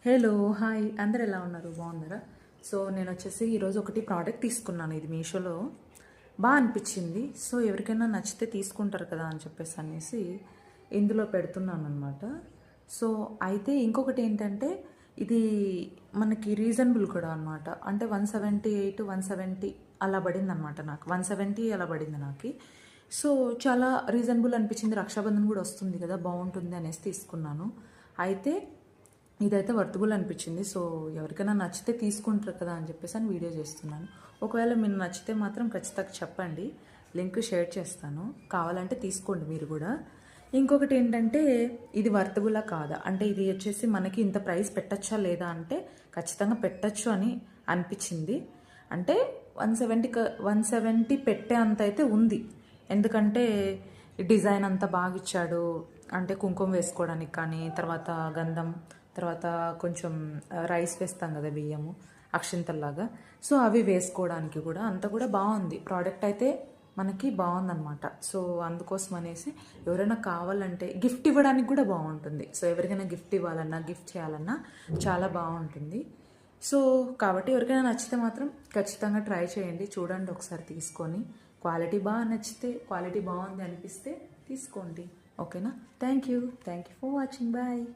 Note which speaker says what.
Speaker 1: Hello hi అందరు ఎలా ఉన్నారు బాగున్నారా? సో నేను వచ్చేసి ఈరోజు ఒకటి ప్రోడక్ట్ తీసుకున్నాను. ఇది మీషోలో బాగా అనిపించింది. సో ఎవరికైనా నచ్చితే తీసుకుంటారు కదా అని చెప్పేసి అనేసి ఇందులో పెడుతున్నాను అనమాట. సో అయితే ఇంకొకటి ఏంటంటే ఇది మనకి రీజనబుల్ కూడా అనమాట. అంటే 178 170 అలా పడింది అనమాట. నాకు 170 అలా పడింది నాకు. సో చాలా రీజనబుల్ అనిపించింది. రక్షాబంధన్ కూడా వస్తుంది కదా, బాగుంటుంది అనేసి తీసుకున్నాను. అయితే ఇదైతే వర్తబుల్ అనిపించింది. సో ఎవరికైనా నచ్చితే తీసుకుంటారు కదా అని చెప్పేసి అని వీడియో చేస్తున్నాను. ఒకవేళ మీరు నచ్చితే మాత్రం ఖచ్చితంగా చెప్పండి, లింక్ షేర్ చేస్తాను, కావాలంటే తీసుకోండి మీరు కూడా. ఇంకొకటి ఏంటంటే ఇది వర్తబులా కాదా అంటే ఇది వచ్చేసి మనకి ఇంత ప్రైస్ పెట్టచ్చా లేదా అంటే ఖచ్చితంగా పెట్టచ్చు అని అనిపించింది. అంటే 170 పెట్టే అంత అయితే ఉంది. ఎందుకంటే డిజైన్ అంతా బాగా ఇచ్చాడు. అంటే కుంకుమ వేసుకోవడానికి కానీ, తర్వాత గంధం, తర్వాత కొంచెం రైస్ వేస్తాం కదా, బియ్యము అక్షింతల్లాగా, సో అవి వేసుకోవడానికి కూడా అంతా కూడా బాగుంది. ప్రోడక్ట్ అయితే మనకి బాగుందన్నమాట. సో అందుకోసం అనేసి ఎవరైనా కావాలంటే గిఫ్ట్ ఇవ్వడానికి కూడా బాగుంటుంది. సో ఎవరికైనా గిఫ్ట్ ఇవ్వాలన్నా, గిఫ్ట్ చేయాలన్నా చాలా బాగుంటుంది. సో కాబట్టి ఎవరికైనా నచ్చితే మాత్రం ఖచ్చితంగా ట్రై చేయండి, చూడండి ఒకసారి తీసుకొని. క్వాలిటీ బాగా నచ్చితే, క్వాలిటీ బాగుంది అనిపిస్తే తీసుకోండి. ఓకేనా? Thank you for watching. Bye.